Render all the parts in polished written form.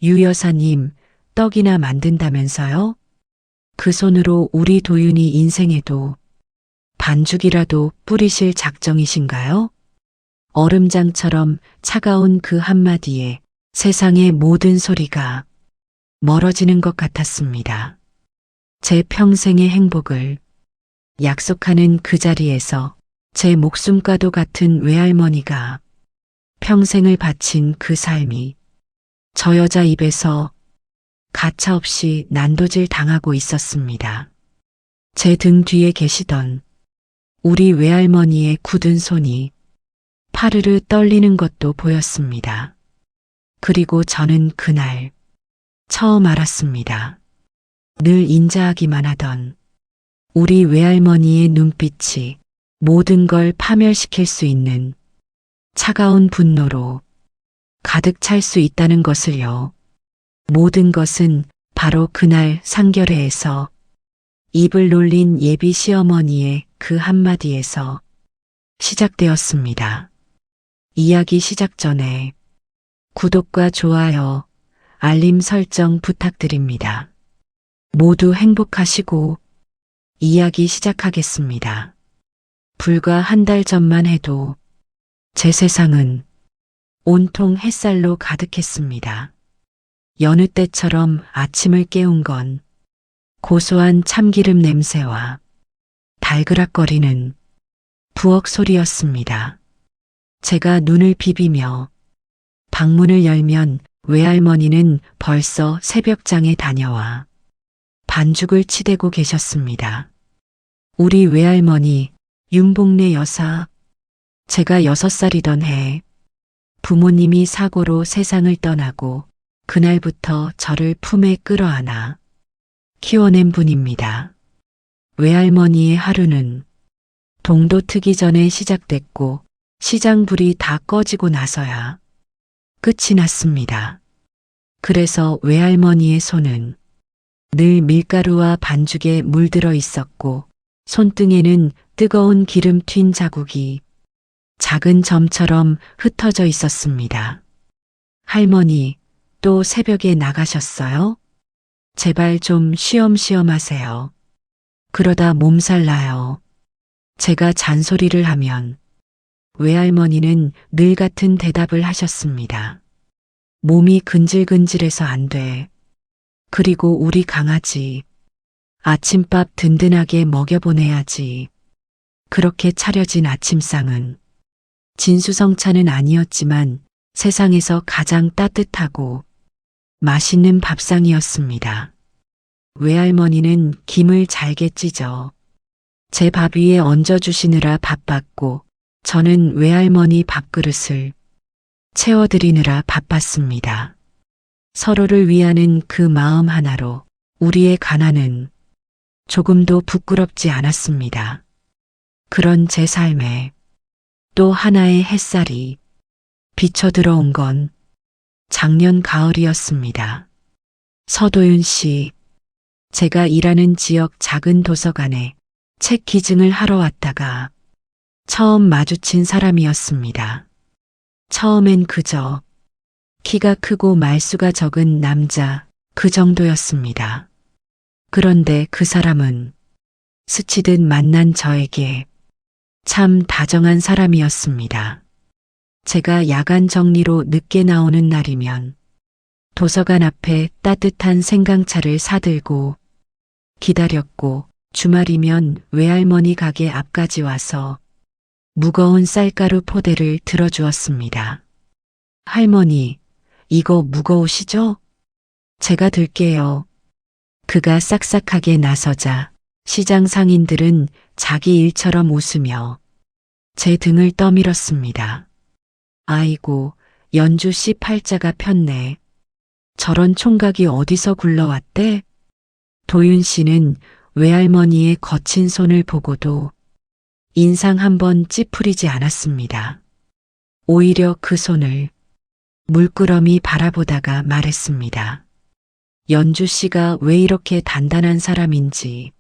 유 여사님, 떡이나 만든다면서요? 그 손으로 우리 도윤이 인생에도 반죽이라도 뿌리실 작정이신가요? 얼음장처럼 차가운 그 한마디에 세상의 모든 소리가 멀어지는 것 같았습니다. 제 평생의 행복을 약속하는 그 자리에서 제 목숨과도 같은 외할머니가 평생을 바친 그 삶이 저 여자 입에서 가차없이 난도질 당하고 있었습니다. 제 등 뒤에 계시던 우리 외할머니의 굳은 손이 파르르 떨리는 것도 보였습니다. 그리고 저는 그날 처음 알았습니다. 늘 인자하기만 하던 우리 외할머니의 눈빛이 모든 걸 파멸시킬 수 있는 차가운 분노로 가득 찰 수 있다는 것을요. 모든 것은 바로 그날 상결회에서 입을 놀린 예비 시어머니의 그 한마디에서 시작되었습니다. 이야기 시작 전에 구독과 좋아요, 알림 설정 부탁드립니다. 모두 행복하시고 이야기 시작하겠습니다. 불과 한 달 전만 해도 제 세상은 온통 햇살로 가득했습니다. 여느 때처럼 아침을 깨운 건 고소한 참기름 냄새와 달그락거리는 부엌 소리였습니다. 제가 눈을 비비며 방문을 열면 외할머니는 벌써 새벽장에 다녀와 반죽을 치대고 계셨습니다. 우리 외할머니 윤복래 여사, 제가 6살이던 해 부모님이 사고로 세상을 떠나고 그날부터 저를 품에 끌어안아 키워낸 분입니다. 외할머니의 하루는 동도 트기 전에 시작됐고 시장불이 다 꺼지고 나서야 끝이 났습니다. 그래서 외할머니의 손은 늘 밀가루와 반죽에 물들어 있었고 손등에는 뜨거운 기름 튄 자국이 작은 점처럼 흩어져 있었습니다. 할머니, 또 새벽에 나가셨어요? 제발 좀 쉬엄쉬엄 하세요. 그러다 몸살 나요. 제가 잔소리를 하면 외할머니는 늘 같은 대답을 하셨습니다. 몸이 근질근질해서 안 돼. 그리고 우리 강아지 아침밥 든든하게 먹여보내야지. 그렇게 차려진 아침상은 진수성찬은 아니었지만 세상에서 가장 따뜻하고 맛있는 밥상이었습니다. 외할머니는 김을 잘게 찢어 제 밥 위에 얹어주시느라 바빴고 저는 외할머니 밥그릇을 채워드리느라 바빴습니다. 서로를 위하는 그 마음 하나로 우리의 가난은 조금도 부끄럽지 않았습니다. 그런 제 삶에 또 하나의 햇살이 비쳐 들어온 건 작년 가을이었습니다. 서도윤 씨, 제가 일하는 지역 작은 도서관에 책 기증을 하러 왔다가 처음 마주친 사람이었습니다. 처음엔 그저 키가 크고 말수가 적은 남자 그 정도였습니다. 그런데 그 사람은 스치듯 만난 저에게 참 다정한 사람이었습니다. 제가 야간 정리로 늦게 나오는 날이면 도서관 앞에 따뜻한 생강차를 사들고 기다렸고 주말이면 외할머니 가게 앞까지 와서 무거운 쌀가루 포대를 들어주었습니다. 할머니, 이거 무거우시죠? 제가 들게요. 그가 싹싹하게 나서자 시장 상인들은 자기 일처럼 웃으며 제 등을 떠밀었습니다. 아이고, 연주 씨 팔자가 폈네. 저런 총각이 어디서 굴러왔대? 도윤 씨는 외할머니의 거친 손을 보고도 인상 한번 찌푸리지 않았습니다. 오히려 그 손을 물끄러미 바라보다가 말했습니다. 연주 씨가 왜 이렇게 단단한 사람인지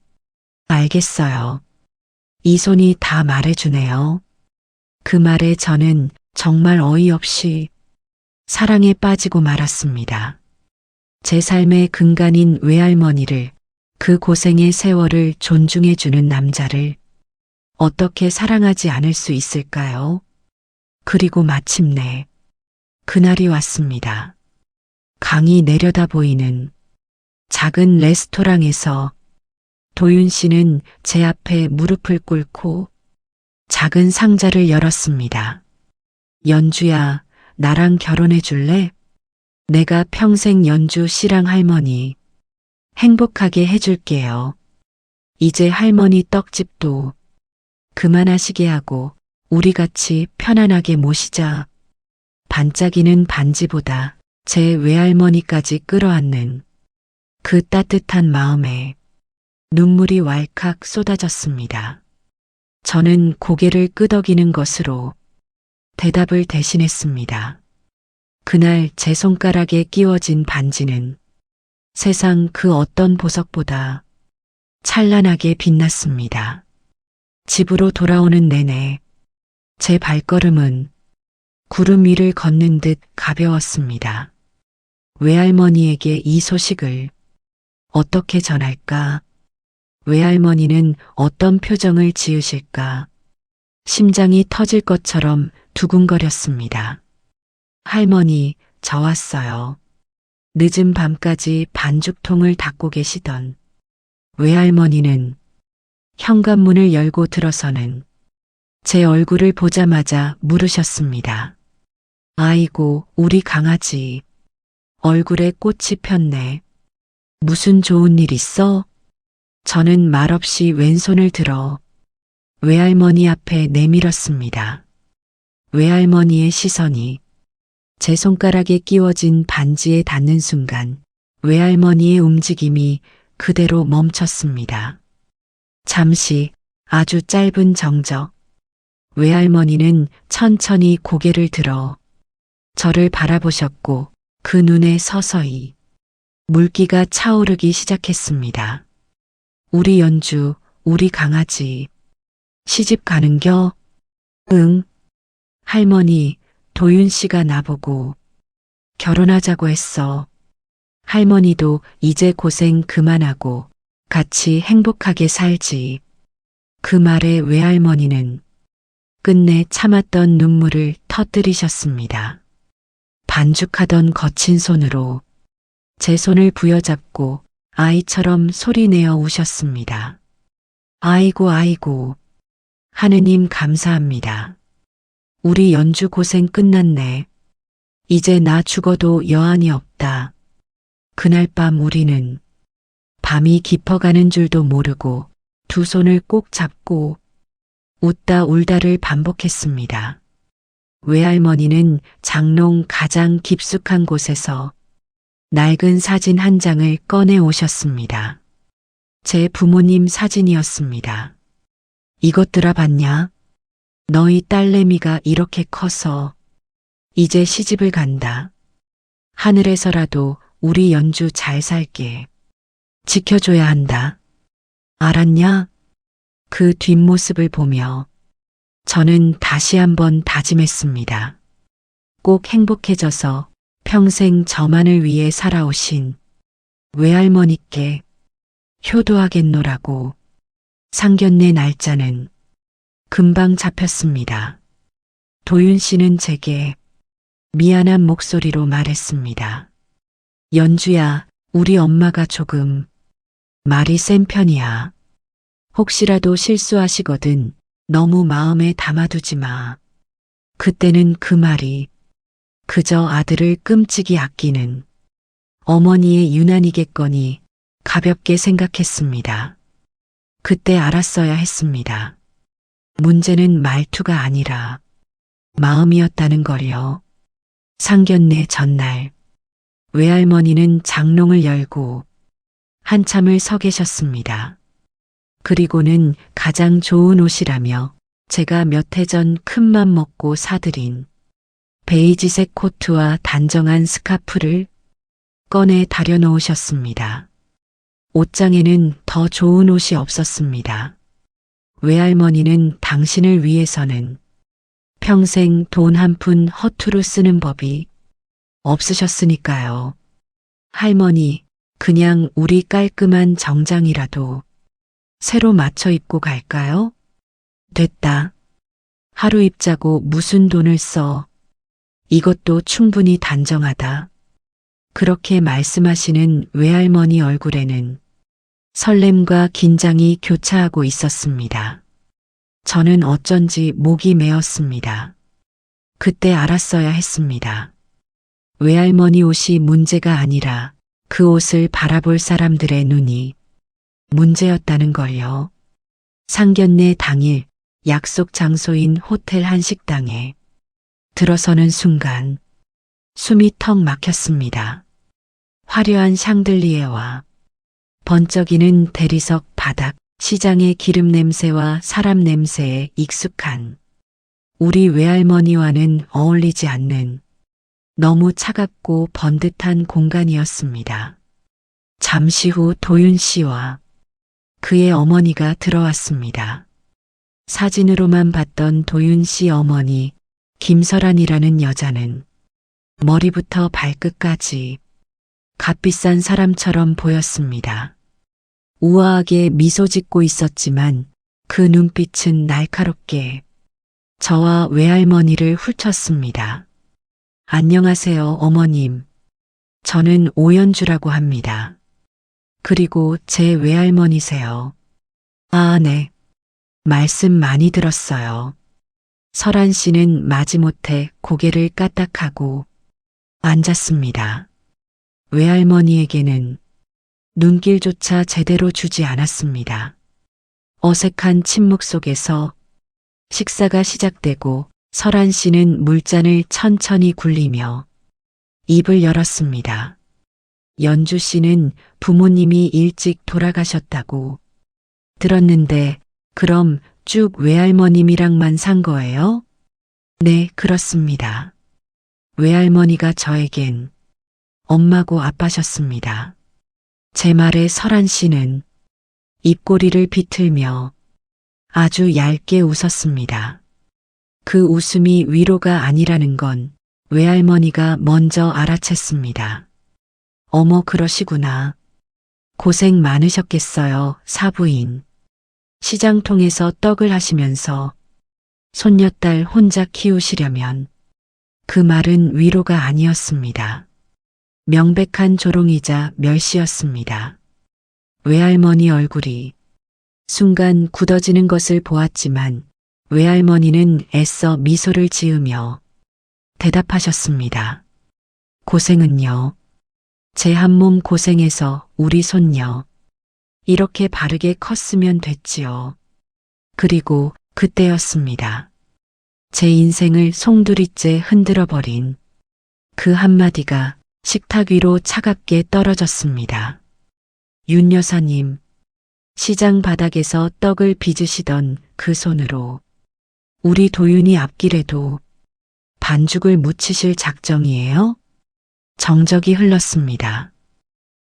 알겠어요. 이 손이 다 말해주네요. 그 말에 저는 정말 어이없이 사랑에 빠지고 말았습니다. 제 삶의 근간인 외할머니를, 그 고생의 세월을 존중해주는 남자를 어떻게 사랑하지 않을 수 있을까요? 그리고 마침내 그날이 왔습니다. 강이 내려다 보이는 작은 레스토랑에서 도윤 씨는 제 앞에 무릎을 꿇고 작은 상자를 열었습니다. 연주야, 나랑 결혼해 줄래? 내가 평생 연주 씨랑 할머니 행복하게 해줄게요. 이제 할머니 떡집도 그만하시게 하고 우리 같이 편안하게 모시자. 반짝이는 반지보다 제 외할머니까지 끌어안는 그 따뜻한 마음에 눈물이 왈칵 쏟아졌습니다. 저는 고개를 끄덕이는 것으로 대답을 대신했습니다. 그날 제 손가락에 끼워진 반지는 세상 그 어떤 보석보다 찬란하게 빛났습니다. 집으로 돌아오는 내내 제 발걸음은 구름 위를 걷는 듯 가벼웠습니다. 외할머니에게 이 소식을 어떻게 전할까? 외할머니는 어떤 표정을 지으실까? 심장이 터질 것처럼 두근거렸습니다. 할머니, 저 왔어요. 늦은 밤까지 반죽통을 닦고 계시던 외할머니는 현관문을 열고 들어서는 제 얼굴을 보자마자 물으셨습니다. 아이고, 우리 강아지. 얼굴에 꽃이 폈네. 무슨 좋은 일 있어? 저는 말없이 왼손을 들어 외할머니 앞에 내밀었습니다. 외할머니의 시선이 제 손가락에 끼워진 반지에 닿는 순간 외할머니의 움직임이 그대로 멈췄습니다. 잠시, 아주 짧은 정적. 외할머니는 천천히 고개를 들어 저를 바라보셨고 그 눈에 서서히 물기가 차오르기 시작했습니다. 우리 연주, 우리 강아지. 시집 가는겨? 응. 할머니, 도윤 씨가 나보고 결혼하자고 했어. 할머니도 이제 고생 그만하고 같이 행복하게 살지. 그 말에 외할머니는 끝내 참았던 눈물을 터뜨리셨습니다. 반죽하던 거친 손으로 제 손을 부여잡고 아이처럼 소리내어 우셨습니다. 아이고 아이고, 하느님 감사합니다. 우리 연주 고생 끝났네. 이제 나 죽어도 여한이 없다. 그날 밤 우리는 밤이 깊어가는 줄도 모르고 두 손을 꼭 잡고 웃다 울다를 반복했습니다. 외할머니는 장롱 가장 깊숙한 곳에서 낡은 사진 한 장을 꺼내 오셨습니다. 제 부모님 사진이었습니다. 이것들아 봤냐? 너희 딸내미가 이렇게 커서 이제 시집을 간다. 하늘에서라도 우리 연주 잘 살게 지켜줘야 한다. 알았냐? 그 뒷모습을 보며 저는 다시 한번 다짐했습니다. 꼭 행복해져서 평생 저만을 위해 살아오신 외할머니께 효도하겠노라고. 상견례 날짜는 금방 잡혔습니다. 도윤 씨는 제게 미안한 목소리로 말했습니다. 연주야, 우리 엄마가 조금 말이 센 편이야. 혹시라도 실수하시거든 너무 마음에 담아두지 마. 그때는 그 말이 그저 아들을 끔찍이 아끼는 어머니의 유난이겠거니 가볍게 생각했습니다. 그때 알았어야 했습니다. 문제는 말투가 아니라 마음이었다는 걸요. 상견례 전날 외할머니는 장롱을 열고 한참을 서 계셨습니다. 그리고는 가장 좋은 옷이라며 제가 몇 해 전 큰맘 먹고 사들인 베이지색 코트와 단정한 스카프를 꺼내 다려놓으셨습니다. 옷장에는 더 좋은 옷이 없었습니다. 외할머니는 당신을 위해서는 평생 돈 한 푼 허투루 쓰는 법이 없으셨으니까요. 할머니, 그냥 우리 깔끔한 정장이라도 새로 맞춰 입고 갈까요? 됐다. 하루 입자고 무슨 돈을 써. 이것도 충분히 단정하다. 그렇게 말씀하시는 외할머니 얼굴에는 설렘과 긴장이 교차하고 있었습니다. 저는 어쩐지 목이 메었습니다. 그때 알았어야 했습니다. 외할머니 옷이 문제가 아니라 그 옷을 바라볼 사람들의 눈이 문제였다는 걸요. 상견례 당일 약속 장소인 호텔 한 식당에 들어서는 순간 숨이 턱 막혔습니다. 화려한 샹들리에와 번쩍이는 대리석 바닥, 시장의 기름 냄새와 사람 냄새에 익숙한 우리 외할머니와는 어울리지 않는 너무 차갑고 번듯한 공간이었습니다. 잠시 후 도윤 씨와 그의 어머니가 들어왔습니다. 사진으로만 봤던 도윤 씨 어머니 김설안이라는 여자는 머리부터 발끝까지 값비싼 사람처럼 보였습니다. 우아하게 미소 짓고 있었지만 그 눈빛은 날카롭게 저와 외할머니를 훑쳤습니다. 안녕하세요, 어머님. 저는 오연주라고 합니다. 그리고 제 외할머니세요. 아, 네. 말씀 많이 들었어요. 설안 씨는 마지못해 고개를 까딱하고 앉았습니다. 외할머니에게는 눈길조차 제대로 주지 않았습니다. 어색한 침묵 속에서 식사가 시작되고 설안 씨는 물잔을 천천히 굴리며 입을 열었습니다. 연주 씨는 부모님이 일찍 돌아가셨다고 들었는데 그럼 쭉 외할머님이랑만 산 거예요? 네, 그렇습니다. 외할머니가 저에겐 엄마고 아빠셨습니다. 제 말에 설안 씨는 입꼬리를 비틀며 아주 얇게 웃었습니다. 그 웃음이 위로가 아니라는 건 외할머니가 먼저 알아챘습니다. 어머, 그러시구나. 고생 많으셨겠어요, 사부인. 시장통에서 떡을 하시면서 손녀딸 혼자 키우시려면 그 말은 위로가 아니었습니다. 명백한 조롱이자 멸시였습니다. 외할머니 얼굴이 순간 굳어지는 것을 보았지만 외할머니는 애써 미소를 지으며 대답하셨습니다. 고생은요. 제 한몸 고생해서 우리 손녀 이렇게 바르게 컸으면 됐지요. 그리고 그때였습니다. 제 인생을 송두리째 흔들어버린 그 한마디가 식탁 위로 차갑게 떨어졌습니다. 윤 여사님, 시장 바닥에서 떡을 빚으시던 그 손으로 우리 도윤이 앞길에도 반죽을 묻히실 작정이에요? 정적이 흘렀습니다.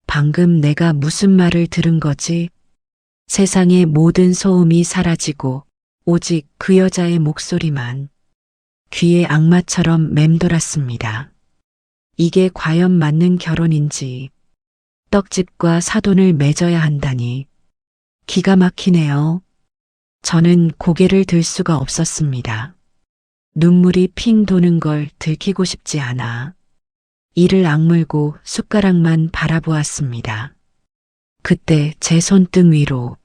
방금 내가 무슨 말을 들은 거지? 세상의 모든 소음이 사라지고 오직 그 여자의 목소리만 귀에 악마처럼 맴돌았습니다. 이게 과연 맞는 결혼인지 떡집과 사돈을 맺어야 한다니 기가 막히네요. 저는 고개를 들 수가 없었습니다. 눈물이 핑 도는 걸 들키고 싶지 않아 이를 악물고 숟가락만 바라보았습니다. 그때 제 손등 위로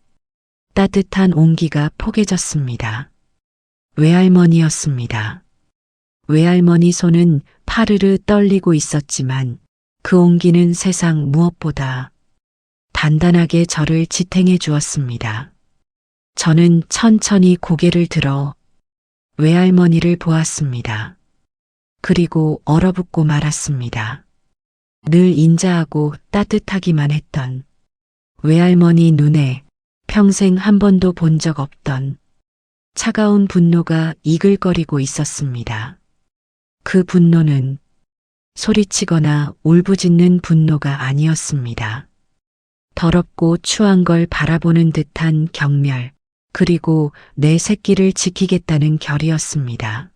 따뜻한 온기가 포개졌습니다. 외할머니였습니다. 외할머니 손은 파르르 떨리고 있었지만 그 온기는 세상 무엇보다 단단하게 저를 지탱해 주었습니다. 저는 천천히 고개를 들어 외할머니를 보았습니다. 그리고 얼어붙고 말았습니다. 늘 인자하고 따뜻하기만 했던 외할머니 눈에 평생 한 번도 본 적 없던 차가운 분노가 이글거리고 있었습니다. 그 분노는 소리치거나 울부짖는 분노가 아니었습니다. 더럽고 추한 걸 바라보는 듯한 경멸, 그리고 내 새끼를 지키겠다는 결이었습니다.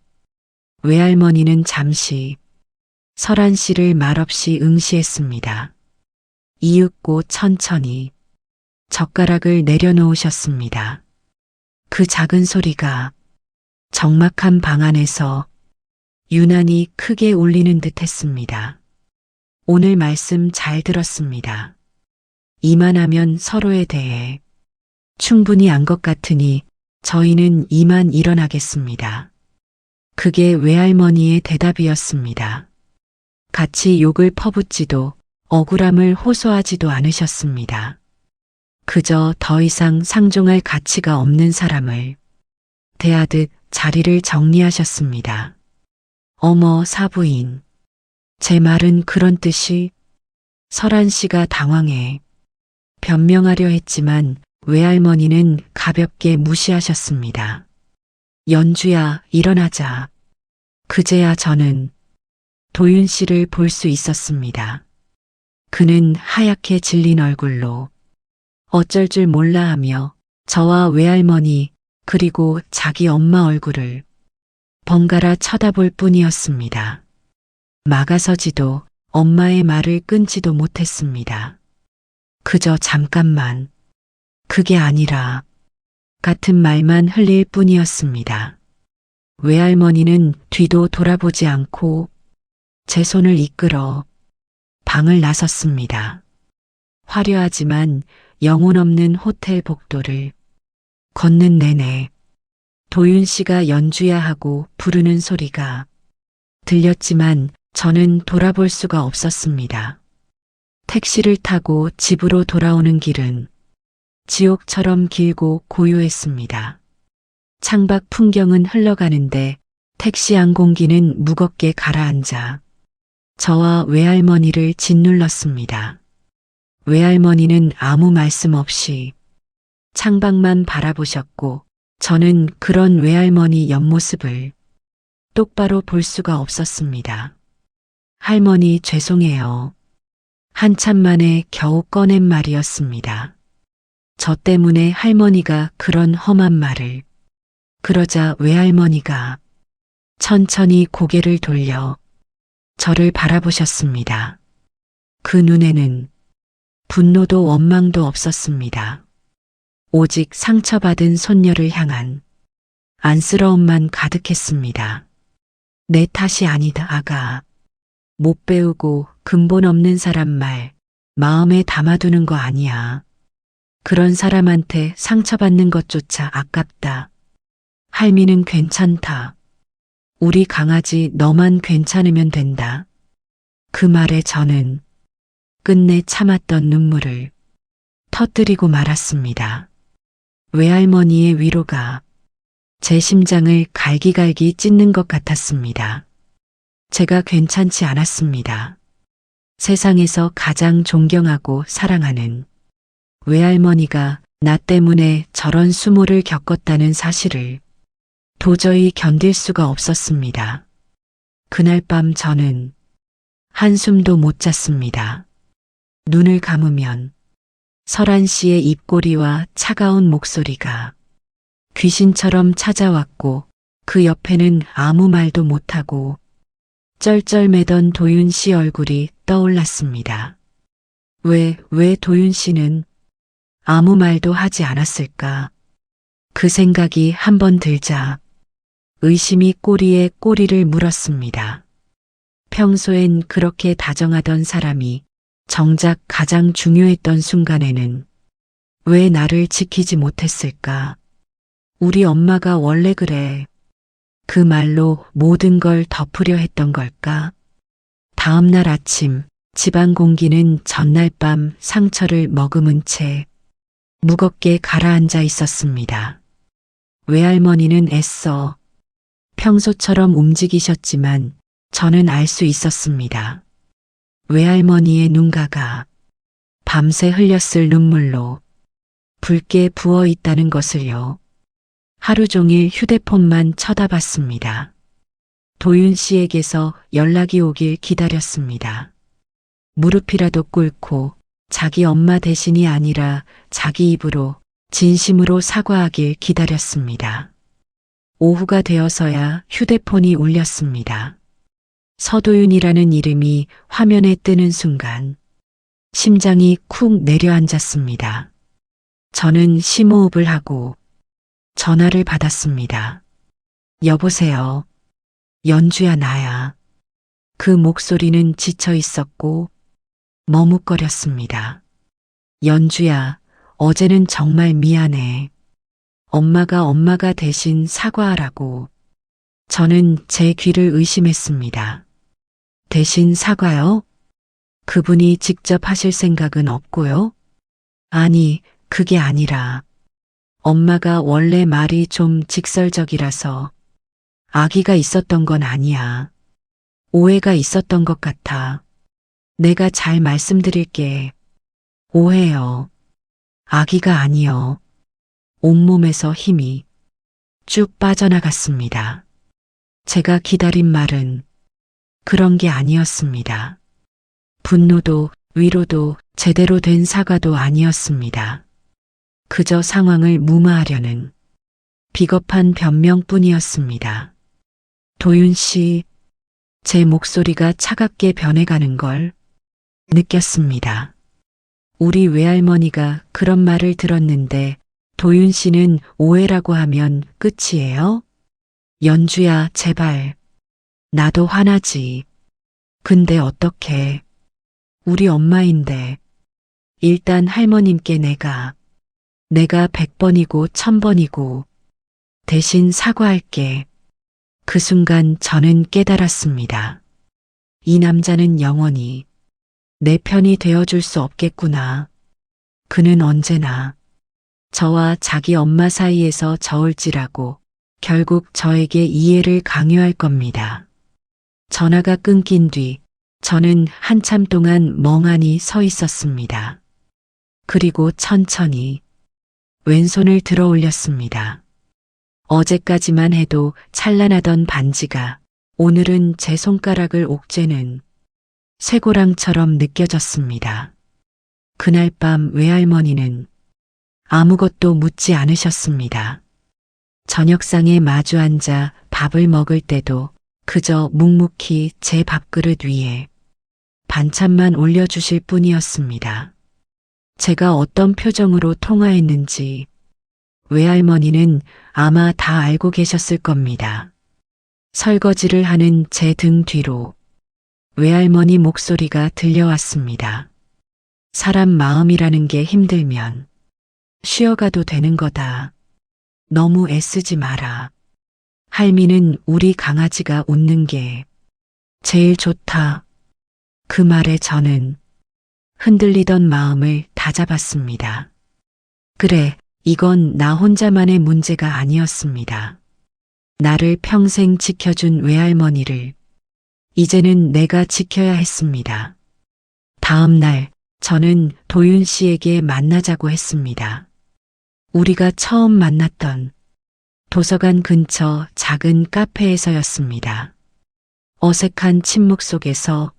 외할머니는 잠시 설안 씨를 말없이 응시했습니다. 이윽고 천천히 젓가락을 내려놓으셨습니다. 그 작은 소리가 적막한 방 안에서 유난히 크게 울리는 듯 했습니다. 오늘 말씀 잘 들었습니다. 이만하면 서로에 대해 충분히 안 것 같으니 저희는 이만 일어나겠습니다. 그게 외할머니의 대답이었습니다. 같이 욕을 퍼붓지도 억울함을 호소하지도 않으셨습니다. 그저 더 이상 상종할 가치가 없는 사람을 대하듯 자리를 정리하셨습니다. 어머 사부인, 제 말은 그런 뜻이... 설한 씨가 당황해 변명하려 했지만 외할머니는 가볍게 무시하셨습니다. 연주야, 일어나자. 그제야 저는 도윤 씨를 볼 수 있었습니다. 그는 하얗게 질린 얼굴로 어쩔 줄 몰라 하며 저와 외할머니 그리고 자기 엄마 얼굴을 번갈아 쳐다볼 뿐이었습니다. 막아서지도 엄마의 말을 끊지도 못했습니다. 그저 잠깐만, 그게 아니라 같은 말만 흘릴 뿐이었습니다. 외할머니는 뒤도 돌아보지 않고 제 손을 이끌어 방을 나섰습니다. 화려하지만 영혼 없는 호텔 복도를 걷는 내내 도윤 씨가 연주야 하고 부르는 소리가 들렸지만 저는 돌아볼 수가 없었습니다. 택시를 타고 집으로 돌아오는 길은 지옥처럼 길고 고요했습니다. 창밖 풍경은 흘러가는데 택시 안 공기는 무겁게 가라앉아 저와 외할머니를 짓눌렀습니다. 외할머니는 아무 말씀 없이 창밖만 바라보셨고 저는 그런 외할머니 옆모습을 똑바로 볼 수가 없었습니다. 할머니 죄송해요. 한참 만에 겨우 꺼낸 말이었습니다. 저 때문에 할머니가 그런 험한 말을... 그러자 외할머니가 천천히 고개를 돌려 저를 바라보셨습니다. 그 눈에는 분노도 원망도 없었습니다. 오직 상처받은 손녀를 향한 안쓰러움만 가득했습니다. 내 탓이 아니다, 아가. 못 배우고 근본 없는 사람 말 마음에 담아두는 거 아니야. 그런 사람한테 상처받는 것조차 아깝다. 할미는 괜찮다. 우리 강아지 너만 괜찮으면 된다. 그 말에 저는 끝내 참았던 눈물을 터뜨리고 말았습니다. 외할머니의 위로가 제 심장을 갈기갈기 찢는 것 같았습니다. 제가 괜찮지 않았습니다. 세상에서 가장 존경하고 사랑하는 외할머니가 나 때문에 저런 수모를 겪었다는 사실을 도저히 견딜 수가 없었습니다. 그날 밤 저는 한숨도 못 잤습니다. 눈을 감으면 설한 씨의 입꼬리와 차가운 목소리가 귀신처럼 찾아왔고 그 옆에는 아무 말도 못하고 쩔쩔매던 도윤 씨 얼굴이 떠올랐습니다. 왜 도윤 씨는 아무 말도 하지 않았을까? 그 생각이 한번 들자 의심이 꼬리에 꼬리를 물었습니다. 평소엔 그렇게 다정하던 사람이 정작 가장 중요했던 순간에는 왜 나를 지키지 못했을까? 우리 엄마가 원래 그래. 그 말로 모든 걸 덮으려 했던 걸까? 다음 날 아침 집안 공기는 전날 밤 상처를 머금은 채 무겁게 가라앉아 있었습니다. 외할머니는 애써 평소처럼 움직이셨지만 저는 알 수 있었습니다. 외할머니의 눈가가 밤새 흘렸을 눈물로 붉게 부어 있다는 것을요. 하루 종일 휴대폰만 쳐다봤습니다. 도윤 씨에게서 연락이 오길 기다렸습니다. 무릎이라도 꿇고 자기 엄마 대신이 아니라 자기 입으로 진심으로 사과하길 기다렸습니다. 오후가 되어서야 휴대폰이 울렸습니다. 서도윤이라는 이름이 화면에 뜨는 순간 심장이 쿵 내려앉았습니다. 저는 심호흡을 하고 전화를 받았습니다. 여보세요. 연주야, 나야. 그 목소리는 지쳐 있었고 머뭇거렸습니다. 연주야, 어제는 정말 미안해. 엄마가 대신 사과하라고. 저는 제 귀를 의심했습니다. 대신 사과요? 그분이 직접 하실 생각은 없고요? 아니, 그게 아니라 엄마가 원래 말이 좀 직설적이라서 아기가 있었던 건 아니야. 오해가 있었던 것 같아. 내가 잘 말씀드릴게. 오해요. 아기가 아니요. 온몸에서 힘이 쭉 빠져나갔습니다. 제가 기다린 말은 그런 게 아니었습니다. 분노도 위로도 제대로 된 사과도 아니었습니다. 그저 상황을 무마하려는 비겁한 변명뿐이었습니다. 도윤 씨, 제 목소리가 차갑게 변해가는 걸 느꼈습니다. 우리 외할머니가 그런 말을 들었는데 도윤 씨는 오해라고 하면 끝이에요? 연주야, 제발. 나도 화나지. 근데 어떡해. 우리 엄마인데. 일단 할머님께 내가 100번이고 1000번이고 대신 사과할게. 그 순간 저는 깨달았습니다. 이 남자는 영원히 내 편이 되어줄 수 없겠구나. 그는 언제나 저와 자기 엄마 사이에서 저울질하고 결국 저에게 이해를 강요할 겁니다. 전화가 끊긴 뒤 저는 한참 동안 멍하니 서 있었습니다. 그리고 천천히 왼손을 들어 올렸습니다. 어제까지만 해도 찬란하던 반지가 오늘은 제 손가락을 옥죄는 쇠고랑처럼 느껴졌습니다. 그날 밤 외할머니는 아무것도 묻지 않으셨습니다. 저녁상에 마주 앉아 밥을 먹을 때도 그저 묵묵히 제 밥그릇 위에 반찬만 올려주실 뿐이었습니다. 제가 어떤 표정으로 통화했는지 외할머니는 아마 다 알고 계셨을 겁니다. 설거지를 하는 제 등 뒤로 외할머니 목소리가 들려왔습니다. 사람 마음이라는 게 힘들면 쉬어가도 되는 거다. 너무 애쓰지 마라. 할미는 우리 강아지가 웃는 게 제일 좋다. 그 말에 저는 흔들리던 마음을 다잡았습니다. 그래, 이건 나 혼자만의 문제가 아니었습니다. 나를 평생 지켜준 외할머니를 이제는 내가 지켜야 했습니다. 다음 날 저는 도윤 씨에게 만나자고 했습니다. 우리가 처음 만났던 도서관 근처 작은 카페에서였습니다. 어색한 침묵 속에서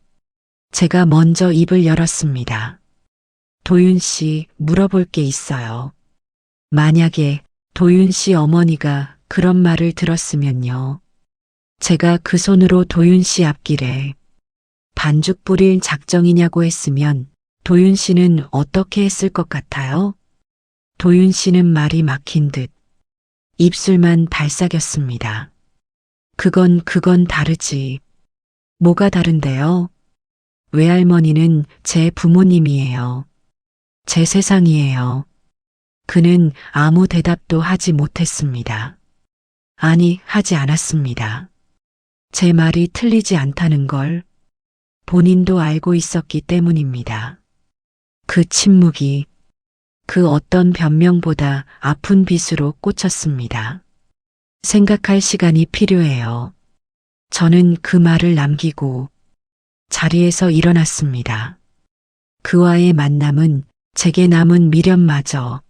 제가 먼저 입을 열었습니다. 도윤 씨, 물어볼 게 있어요. 만약에 도윤 씨 어머니가 그런 말을 들었으면요. 제가 그 손으로 도윤 씨 앞길에 반죽 뿌릴 작정이냐고 했으면 도윤 씨는 어떻게 했을 것 같아요? 도윤 씨는 말이 막힌 듯 입술만 발싹였습니다. 그건 다르지. 뭐가 다른데요? 외할머니는 제 부모님이에요. 제 세상이에요. 그는 아무 대답도 하지 못했습니다. 아니, 하지 않았습니다. 제 말이 틀리지 않다는 걸 본인도 알고 있었기 때문입니다. 그 침묵이 그 어떤 변명보다 아픈 빗으로 꽂혔습니다. 생각할 시간이 필요해요. 저는 그 말을 남기고 자리에서 일어났습니다. 그와의 만남은 제게 남은 미련마저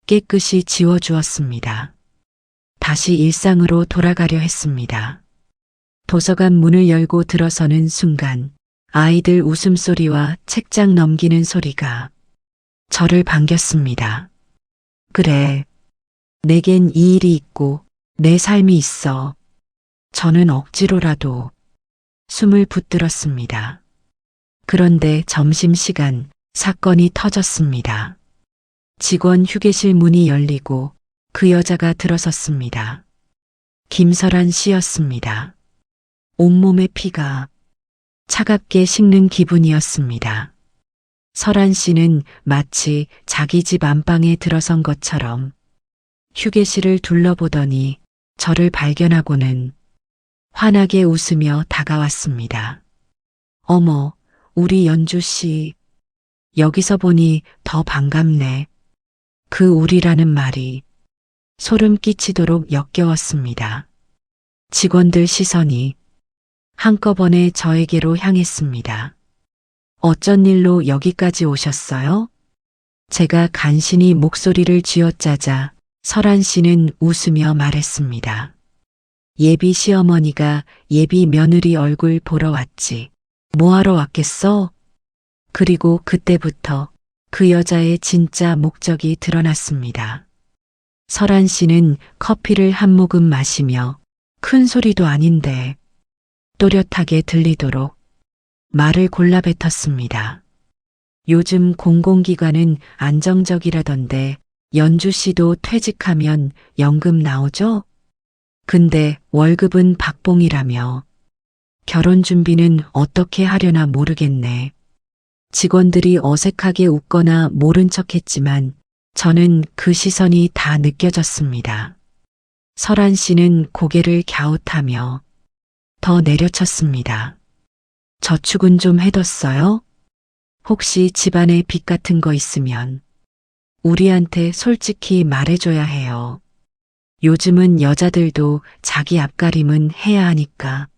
깨끗이 지워주었습니다. 다시 일상으로 돌아가려 했습니다. 도서관 문을 열고 들어서는 순간 아이들 웃음소리와 책장 넘기는 소리가 저를 반겼습니다. 그래, 내겐 이 일이 있고 내 삶이 있어. 저는 억지로라도 숨을 붙들었습니다. 그런데 점심시간 사건이 터졌습니다. 직원 휴게실 문이 열리고 그 여자가 들어섰습니다. 김설한 씨였습니다. 온몸에 피가 차갑게 식는 기분이었습니다. 설한 씨는 마치 자기 집 안방에 들어선 것처럼 휴게실을 둘러보더니 저를 발견하고는 환하게 웃으며 다가왔습니다. 어머, 우리 연주 씨. 여기서 보니 더 반갑네. 그 우리라는 말이 소름 끼치도록 역겨웠습니다. 직원들 시선이 한꺼번에 저에게로 향했습니다. 어쩐 일로 여기까지 오셨어요? 제가 간신히 목소리를 쥐어짜자 설한 씨는 웃으며 말했습니다. 예비 시어머니가 예비 며느리 얼굴 보러 왔지. 뭐하러 왔겠어? 그리고 그때부터 그 여자의 진짜 목적이 드러났습니다. 설한 씨는 커피를 한 모금 마시며 큰 소리도 아닌데 또렷하게 들리도록 말을 골라 뱉었습니다. 요즘 공공기관은 안정적이라던데 연주 씨도 퇴직하면 연금 나오죠? 근데 월급은 박봉이라며 결혼 준비는 어떻게 하려나 모르겠네. 직원들이 어색하게 웃거나 모른 척했지만 저는 그 시선이 다 느껴졌습니다. 설한 씨는 고개를 갸웃하며 더 내려쳤습니다. 저축은 좀 해뒀어요? 혹시 집안에 빚 같은 거 있으면 우리한테 솔직히 말해줘야 해요. 요즘은 여자들도 자기 앞가림은 해야 하니까.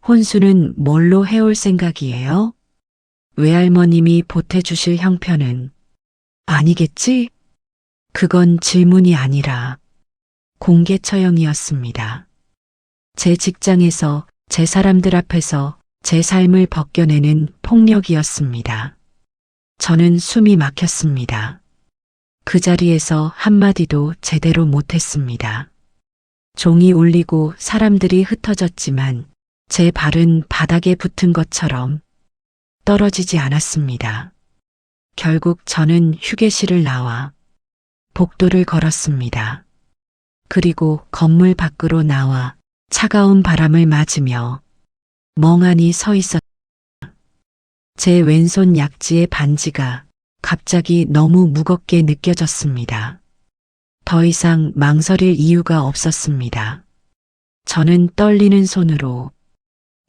혼수는 뭘로 해올 생각이에요? 외할머님이 보태주실 형편은 아니겠지? 그건 질문이 아니라 공개 처형이었습니다. 제 직장에서 제 사람들 앞에서 제 삶을 벗겨내는 폭력이었습니다. 저는 숨이 막혔습니다. 그 자리에서 한마디도 제대로 못했습니다. 종이 울리고 사람들이 흩어졌지만 제 발은 바닥에 붙은 것처럼 떨어지지 않았습니다. 결국 저는 휴게실을 나와 복도를 걸었습니다. 그리고 건물 밖으로 나와 차가운 바람을 맞으며 멍하니 서 있었다. 제 왼손 약지의 반지가 갑자기 너무 무겁게 느껴졌습니다. 더 이상 망설일 이유가 없었습니다. 저는 떨리는 손으로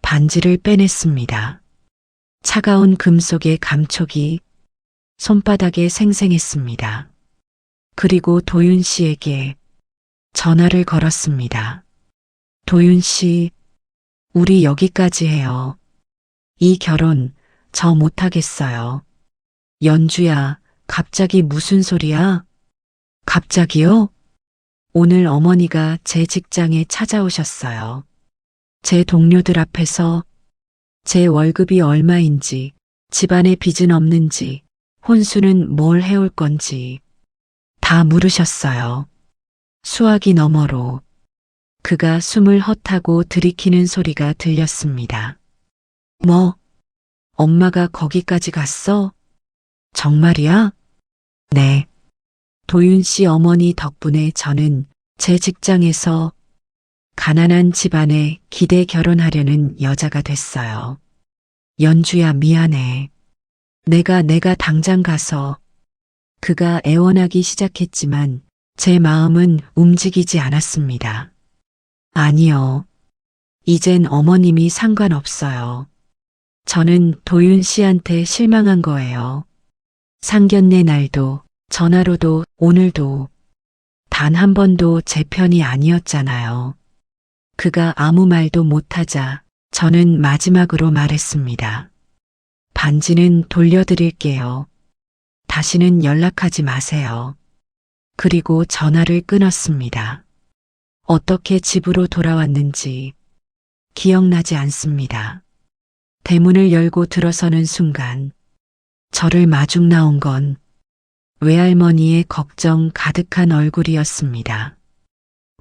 반지를 빼냈습니다. 차가운 금속의 감촉이 손바닥에 생생했습니다. 그리고 도윤 씨에게 전화를 걸었습니다. 도윤 씨, 우리 여기까지 해요. 이 결혼 저 못하겠어요. 연주야, 갑자기 무슨 소리야? 갑자기요? 오늘 어머니가 제 직장에 찾아오셨어요. 제 동료들 앞에서 제 월급이 얼마인지, 집안에 빚은 없는지, 혼수는 뭘 해올 건지 다 물으셨어요. 수화기 너머로 그가 숨을 헛하고 들이키는 소리가 들렸습니다. 뭐? 엄마가 거기까지 갔어? 정말이야? 네. 도윤 씨 어머니 덕분에 저는 제 직장에서 가난한 집안에 기대 결혼하려는 여자가 됐어요. 연주야, 미안해. 내가 당장 가서. 그가 애원하기 시작했지만 제 마음은 움직이지 않았습니다. 아니요. 이젠 어머님이 상관없어요. 저는 도윤 씨한테 실망한 거예요. 상견례 날도 전화로도 오늘도 단 한 번도 제 편이 아니었잖아요. 그가 아무 말도 못하자 저는 마지막으로 말했습니다. 반지는 돌려드릴게요. 다시는 연락하지 마세요. 그리고 전화를 끊었습니다. 어떻게 집으로 돌아왔는지 기억나지 않습니다. 대문을 열고 들어서는 순간 저를 마중 나온 건 외할머니의 걱정 가득한 얼굴이었습니다.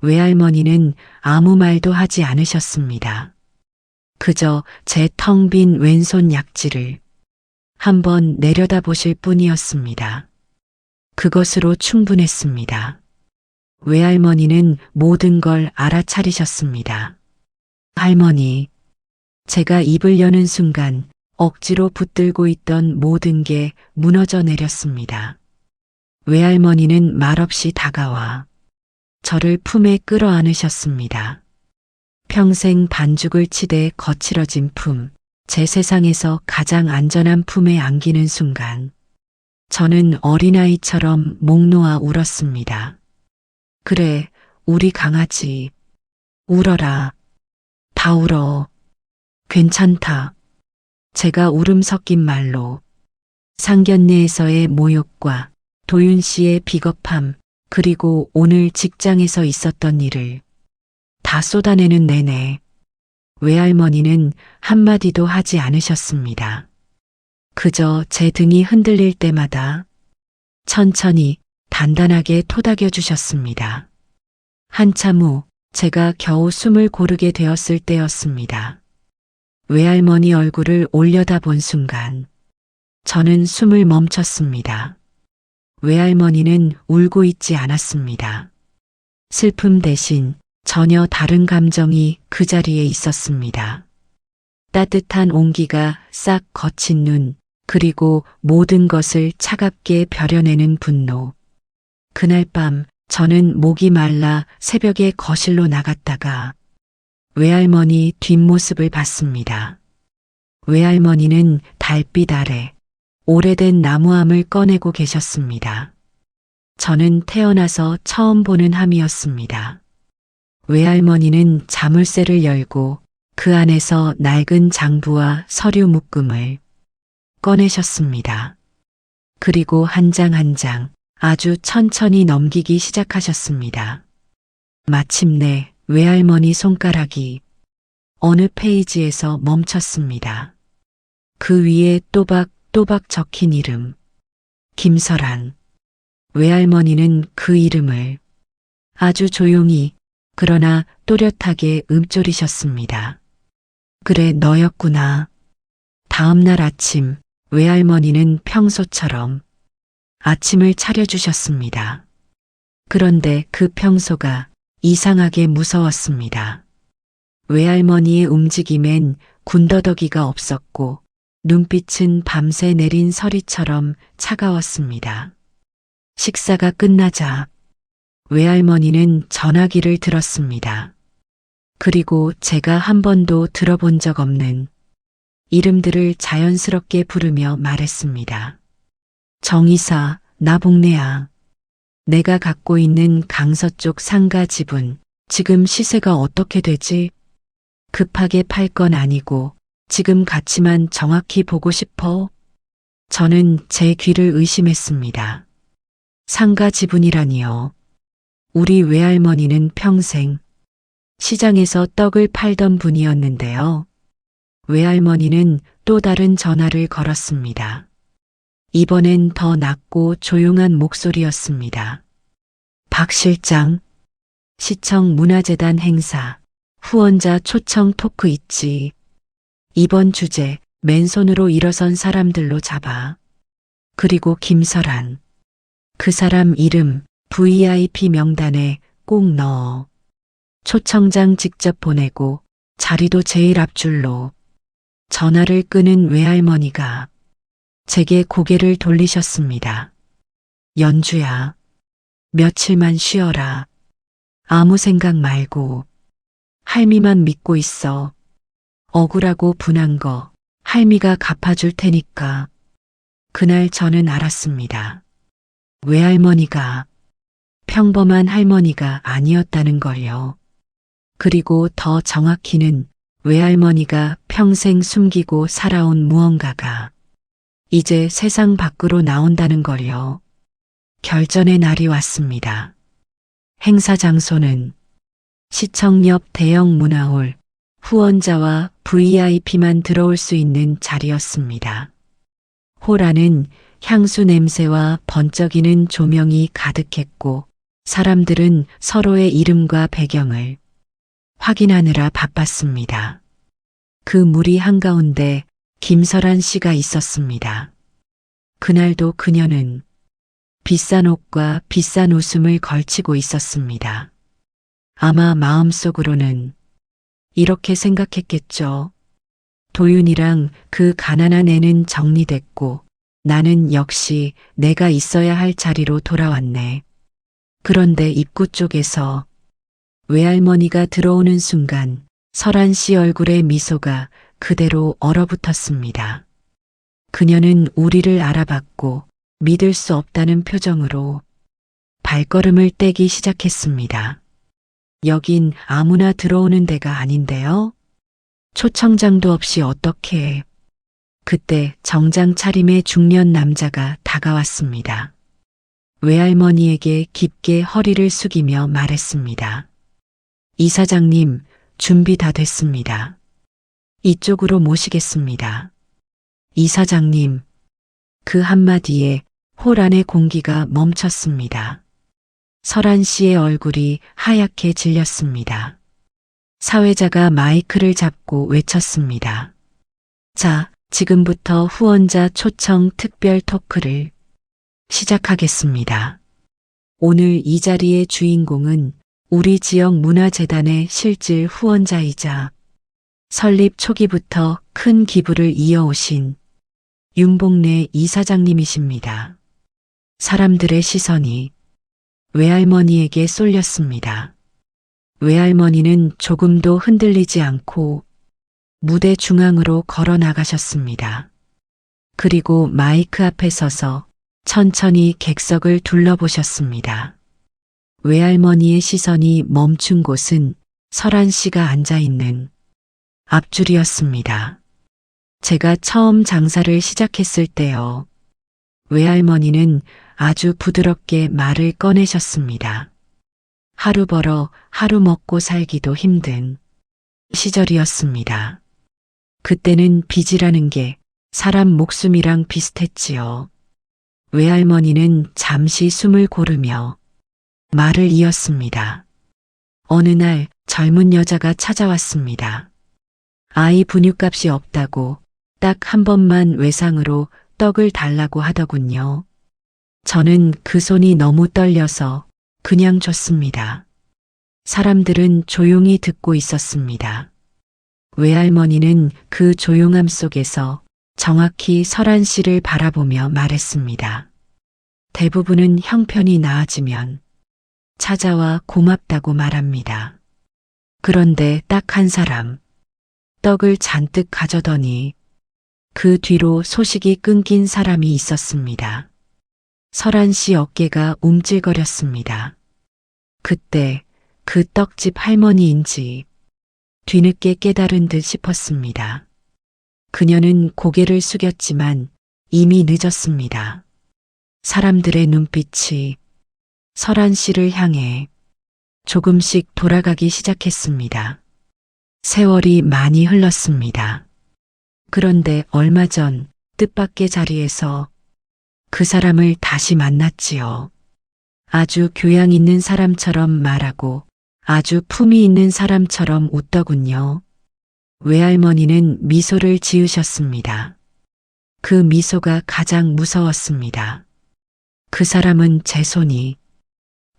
외할머니는 아무 말도 하지 않으셨습니다. 그저 제 텅 빈 왼손 약지를 한번 내려다보실 뿐이었습니다. 그것으로 충분했습니다. 외할머니는 모든 걸 알아차리셨습니다. 할머니, 제가 입을 여는 순간 억지로 붙들고 있던 모든 게 무너져 내렸습니다. 외할머니는 말없이 다가와 저를 품에 끌어안으셨습니다. 평생 반죽을 치되 거칠어진 품, 제 세상에서 가장 안전한 품에 안기는 순간 저는 어린아이처럼 목 놓아 울었습니다. 그래, 우리 강아지. 울어라. 다 울어. 괜찮다. 제가 울음 섞인 말로 상견례에서의 모욕과 도윤 씨의 비겁함, 그리고 오늘 직장에서 있었던 일을 다 쏟아내는 내내 외할머니는 한마디도 하지 않으셨습니다. 그저 제 등이 흔들릴 때마다 천천히 단단하게 토닥여 주셨습니다. 한참 후 제가 겨우 숨을 고르게 되었을 때였습니다. 외할머니 얼굴을 올려다본 순간 저는 숨을 멈췄습니다. 외할머니는 울고 있지 않았습니다. 슬픔 대신 전혀 다른 감정이 그 자리에 있었습니다. 따뜻한 온기가 싹 거친 눈, 그리고 모든 것을 차갑게 벼려내는 분노. 그날 밤 저는 목이 말라 새벽에 거실로 나갔다가 외할머니 뒷모습을 봤습니다. 외할머니는 달빛 아래 오래된 나무함을 꺼내고 계셨습니다. 저는 태어나서 처음 보는 함이었습니다. 외할머니는 자물쇠를 열고 그 안에서 낡은 장부와 서류 묶음을 꺼내셨습니다. 그리고 한 장 한 장 아주 천천히 넘기기 시작하셨습니다. 마침내 외할머니 손가락이 어느 페이지에서 멈췄습니다. 그 위에 또박또박 적힌 이름, 김설한. 외할머니는 그 이름을 아주 조용히 그러나 또렷하게 읊조리셨습니다. 그래, 너였구나. 다음 날 아침 외할머니는 평소처럼 아침을 차려주셨습니다. 그런데 그 평소가 이상하게 무서웠습니다. 외할머니의 움직임엔 군더더기가 없었고 눈빛은 밤새 내린 서리처럼 차가웠습니다. 식사가 끝나자 외할머니는 전화기를 들었습니다. 그리고 제가 한 번도 들어본 적 없는 이름들을 자연스럽게 부르며 말했습니다. 정이사, 나복내야. 내가 갖고 있는 강서쪽 상가 집은 지금 시세가 어떻게 되지? 급하게 팔 건 아니고 지금 가치만 정확히 보고 싶어? 저는 제 귀를 의심했습니다. 상가 지분이라니요. 우리 외할머니는 평생 시장에서 떡을 팔던 분이었는데요. 외할머니는 또 다른 전화를 걸었습니다. 이번엔 더 낮고 조용한 목소리였습니다. 박 실장, 시청 문화재단 행사, 후원자 초청 토크 있지. 이번 주제 맨손으로 일어선 사람들로 잡아. 그리고 김설한. 그 사람 이름 VIP 명단에 꼭 넣어. 초청장 직접 보내고 자리도 제일 앞줄로. 전화를 끄는 외할머니가 제게 고개를 돌리셨습니다. 연주야, 며칠만 쉬어라. 아무 생각 말고 할미만 믿고 있어. 억울하고 분한 거 할미가 갚아줄 테니까. 그날 저는 알았습니다. 외할머니가 평범한 할머니가 아니었다는 걸요. 그리고 더 정확히는 외할머니가 평생 숨기고 살아온 무언가가 이제 세상 밖으로 나온다는 걸요. 결전의 날이 왔습니다. 행사 장소는 시청 옆 대형 문화홀, 후원자와 VIP만 들어올 수 있는 자리였습니다. 홀 안은 향수 냄새와 번쩍이는 조명이 가득했고 사람들은 서로의 이름과 배경을 확인하느라 바빴습니다. 그 무리 한가운데 김설한 씨가 있었습니다. 그날도 그녀는 비싼 옷과 비싼 웃음을 걸치고 있었습니다. 아마 마음속으로는 이렇게 생각했겠죠. 도윤이랑 그 가난한 애는 정리됐고 나는 역시 내가 있어야 할 자리로 돌아왔네. 그런데 입구 쪽에서 외할머니가 들어오는 순간 설한 씨 얼굴에 미소가 그대로 얼어붙었습니다. 그녀는 우리를 알아봤고 믿을 수 없다는 표정으로 발걸음을 떼기 시작했습니다. 여긴 아무나 들어오는 데가 아닌데요? 초청장도 없이 어떻게. 그때 정장 차림의 중년 남자가 다가왔습니다. 외할머니에게 깊게 허리를 숙이며 말했습니다. 이사장님, 준비 다 됐습니다. 이쪽으로 모시겠습니다. 이사장님, 그 한마디에 홀 안의 공기가 멈췄습니다. 설한 씨의 얼굴이 하얗게 질렸습니다. 사회자가 마이크를 잡고 외쳤습니다. 자, 지금부터 후원자 초청 특별 토크를 시작하겠습니다. 오늘 이 자리의 주인공은 우리 지역 문화재단의 실질 후원자이자 설립 초기부터 큰 기부를 이어오신 윤복래 이사장님이십니다. 사람들의 시선이 외할머니에게 쏠렸습니다. 외할머니는 조금도 흔들리지 않고 무대 중앙으로 걸어 나가셨습니다. 그리고 마이크 앞에 서서 천천히 객석을 둘러보셨습니다. 외할머니의 시선이 멈춘 곳은 설한 씨가 앉아 있는 앞줄이었습니다. 제가 처음 장사를 시작했을 때요. 외할머니는 아주 부드럽게 말을 꺼내셨습니다. 하루 벌어 하루 먹고 살기도 힘든 시절이었습니다. 그때는 빚이라는 게 사람 목숨이랑 비슷했지요. 외할머니는 잠시 숨을 고르며 말을 이었습니다. 어느 날 젊은 여자가 찾아왔습니다. 아이 분유값이 없다고 딱 한 번만 외상으로 떡을 달라고 하더군요. 저는 그 손이 너무 떨려서 그냥 줬습니다. 사람들은 조용히 듣고 있었습니다. 외할머니는 그 조용함 속에서 정확히 설한 씨를 바라보며 말했습니다. 대부분은 형편이 나아지면 찾아와 고맙다고 말합니다. 그런데 딱 한 사람, 떡을 잔뜩 가져더니 그 뒤로 소식이 끊긴 사람이 있었습니다. 설한 씨 어깨가 움찔거렸습니다. 그때 그 떡집 할머니인지 뒤늦게 깨달은 듯 싶었습니다. 그녀는 고개를 숙였지만 이미 늦었습니다. 사람들의 눈빛이 설한 씨를 향해 조금씩 돌아가기 시작했습니다. 세월이 많이 흘렀습니다. 그런데 얼마 전 뜻밖의 자리에서 그 사람을 다시 만났지요. 아주 교양 있는 사람처럼 말하고 아주 품위 있는 사람처럼 웃더군요. 외할머니는 미소를 지으셨습니다. 그 미소가 가장 무서웠습니다. 그 사람은 제 손이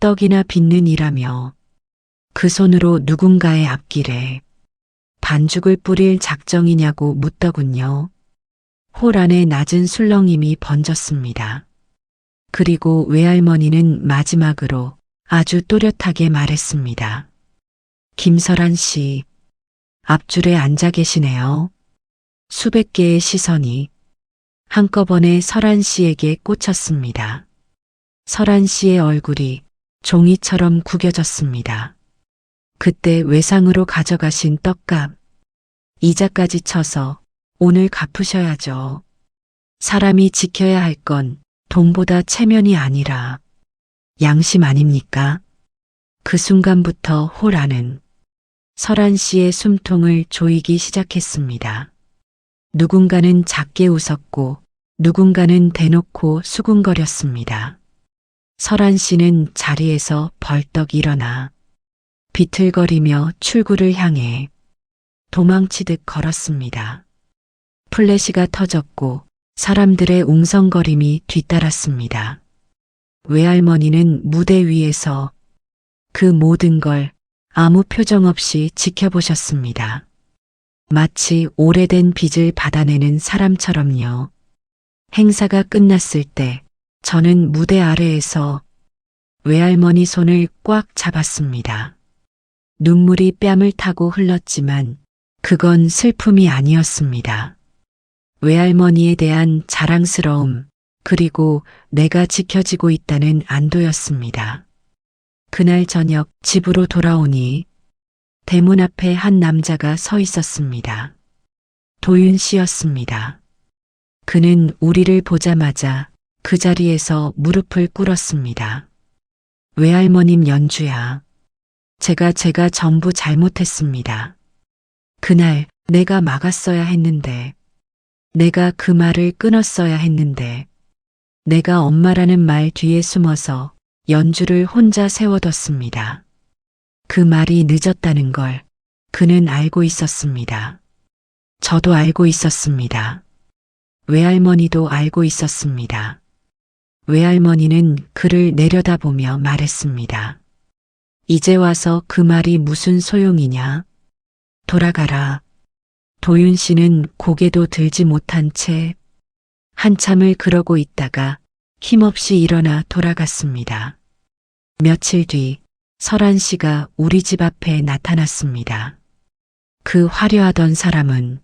떡이나 빚는 이라며 그 손으로 누군가의 앞길에 반죽을 뿌릴 작정이냐고 묻더군요. 홀 안에 낮은 술렁임이 번졌습니다. 그리고 외할머니는 마지막으로 아주 또렷하게 말했습니다. 김설한 씨, 앞줄에 앉아 계시네요. 수백 개의 시선이 한꺼번에 설한 씨에게 꽂혔습니다. 설한 씨의 얼굴이 종이처럼 구겨졌습니다. 그때 외상으로 가져가신 떡값, 이자까지 쳐서 오늘 갚으셔야죠. 사람이 지켜야 할 건 돈보다 체면이 아니라 양심 아닙니까? 그 순간부터 홀 안은 설한 씨의 숨통을 조이기 시작했습니다. 누군가는 작게 웃었고 누군가는 대놓고 수군거렸습니다. 설한 씨는 자리에서 벌떡 일어나 비틀거리며 출구를 향해 도망치듯 걸었습니다. 플래시가 터졌고 사람들의 웅성거림이 뒤따랐습니다. 외할머니는 무대 위에서 그 모든 걸 아무 표정 없이 지켜보셨습니다. 마치 오래된 빚을 받아내는 사람처럼요. 행사가 끝났을 때 저는 무대 아래에서 외할머니 손을 꽉 잡았습니다. 눈물이 뺨을 타고 흘렀지만 그건 슬픔이 아니었습니다. 외할머니에 대한 자랑스러움, 그리고 내가 지켜지고 있다는 안도였습니다. 그날 저녁 집으로 돌아오니 대문 앞에 한 남자가 서 있었습니다. 도윤 씨였습니다. 그는 우리를 보자마자 그 자리에서 무릎을 꿇었습니다. 외할머님 연주야. 제가 전부 잘못했습니다. 그날 내가 막았어야 했는데, 내가 그 말을 끊었어야 했는데, 내가 엄마라는 말 뒤에 숨어서 연주를 혼자 세워뒀습니다. 그 말이 늦었다는 걸 그는 알고 있었습니다. 저도 알고 있었습니다. 외할머니도 알고 있었습니다. 외할머니는 그를 내려다보며 말했습니다. 이제 와서 그 말이 무슨 소용이냐? 돌아가라. 도윤 씨는 고개도 들지 못한 채 한참을 그러고 있다가 힘없이 일어나 돌아갔습니다. 며칠 뒤 설한 씨가 우리 집 앞에 나타났습니다. 그 화려하던 사람은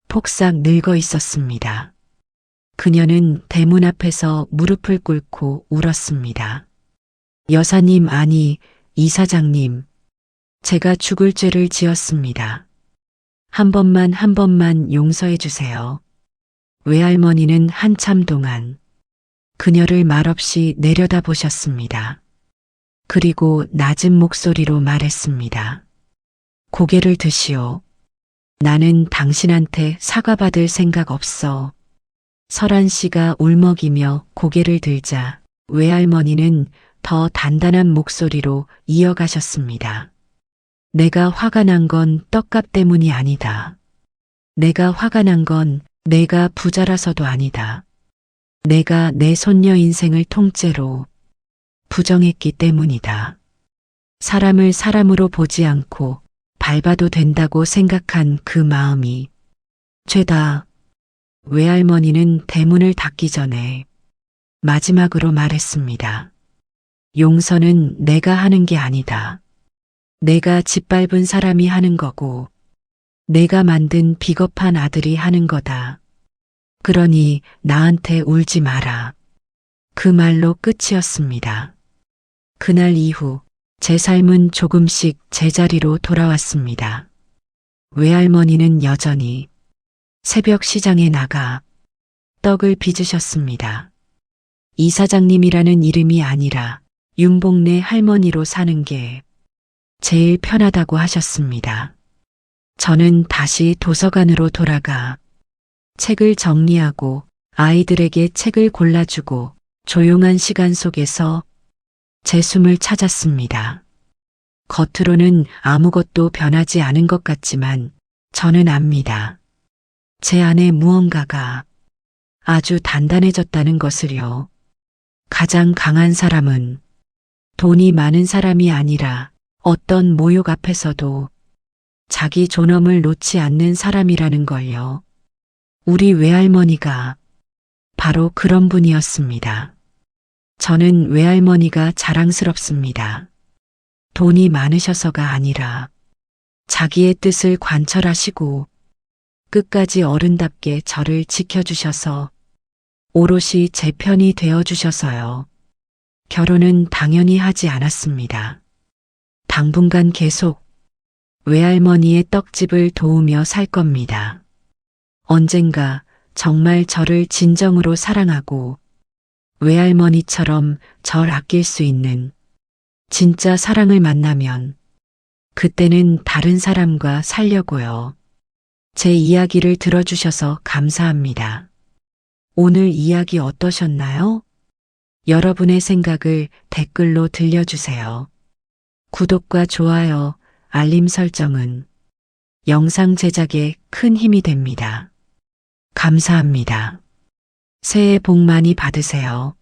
폭삭 늙어 있었습니다. 그녀는 대문 앞에서 무릎을 꿇고 울었습니다. 여사님, 아니, 이사장님, 제가 죽을 죄를 지었습니다. 한 번만 용서해 주세요. 외할머니는 한참 동안 그녀를 말없이 내려다보셨습니다. 그리고 낮은 목소리로 말했습니다. 고개를 드시오. 나는 당신한테 사과받을 생각 없어. 설한 씨가 울먹이며 고개를 들자 외할머니는 더 단단한 목소리로 이어가셨습니다. 내가 화가 난 건 떡값 때문이 아니다. 내가 화가 난 건 내가 부자라서도 아니다. 내가 내 손녀 인생을 통째로 부정했기 때문이다. 사람을 사람으로 보지 않고 밟아도 된다고 생각한 그 마음이 죄다. 외할머니는 대문을 닫기 전에 마지막으로 말했습니다. 용서는 내가 하는 게 아니다. 내가 짓밟은 사람이 하는 거고 내가 만든 비겁한 아들이 하는 거다. 그러니 나한테 울지 마라. 그 말로 끝이었습니다. 그날 이후 제 삶은 조금씩 제자리로 돌아왔습니다. 외할머니는 여전히 새벽 시장에 나가 떡을 빚으셨습니다. 이사장님이라는 이름이 아니라 윤복래 할머니로 사는 게 제일 편하다고 하셨습니다. 저는 다시 도서관으로 돌아가 책을 정리하고 아이들에게 책을 골라주고 조용한 시간 속에서 제 숨을 찾았습니다. 겉으로는 아무것도 변하지 않은 것 같지만 저는 압니다. 제 안에 무언가가 아주 단단해졌다는 것을요. 가장 강한 사람은 돈이 많은 사람이 아니라 어떤 모욕 앞에서도 자기 존엄을 놓지 않는 사람이라는 걸요. 우리 외할머니가 바로 그런 분이었습니다. 저는 외할머니가 자랑스럽습니다. 돈이 많으셔서가 아니라 자기의 뜻을 관철하시고 끝까지 어른답게 저를 지켜주셔서 오롯이 제 편이 되어주셔서요. 결혼은 당연히 하지 않았습니다. 당분간 계속 외할머니의 떡집을 도우며 살 겁니다. 언젠가 정말 저를 진정으로 사랑하고 외할머니처럼 절 아낄 수 있는 진짜 사랑을 만나면 그때는 다른 사람과 살려고요. 제 이야기를 들어주셔서 감사합니다. 오늘 이야기 어떠셨나요? 여러분의 생각을 댓글로 들려주세요. 구독과 좋아요, 알림 설정은 영상 제작에 큰 힘이 됩니다. 감사합니다. 새해 복 많이 받으세요.